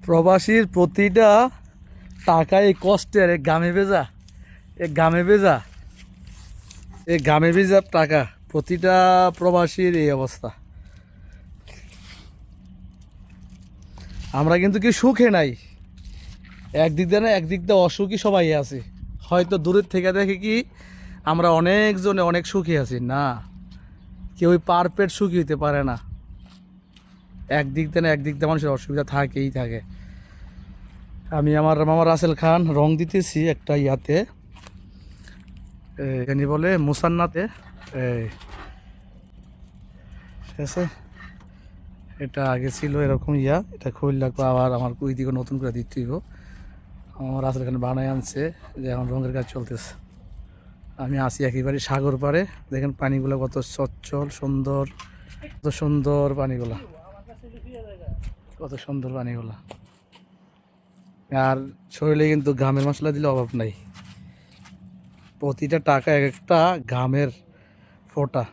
প্রবাসীর প্রতিটা টাকা এই কষ্টের এই গামে ভেজা এই গামে ভেজা এই গামে ভেজা টাকা প্রতিটা প্রবাসীর এই অবস্থা। আমরা কিন্তু কি সুখে নাই, একদিক দিয়ে না একদিক দিয়ে অসুখী সবাই আছি। হয়তো দূরের থেকে দেখে কি আমরা অনেকজনে অনেক সুখী আছি, না কেউ পারফেক্ট সুখী হইতে পারে না। একদিক দিয়ে না একদিক দিয়ে মানুষের অসুবিধা থাকেই থাকে। আমি আমার মামা রাসেল খান রং দিতেছি একটা ইয়াতে, জানি বলে মুসান্নাতে, ঠিক আছে। এটা আগে ছিল এরকম ইয়া, এটা খুল লাগবে আবার আমার ওই দিকে নতুন করে দিতে হইব। আমার রাসেল খান বানায় আনছে, যে এখন রঙের কাজ চলতেছে। আমি আসি একেবারে সাগর পাড়ে, দেখেন পানিগুলো কত সচ্ছল সুন্দর, কত সুন্দর পানিগুলা, কত সুন্দর পানিগুলা। আর শরীরে কিন্তু ঘামের মশলা দিলে অভাব নাই, প্রতিটা টাকা এক একটা ঘামের ফোঁটা।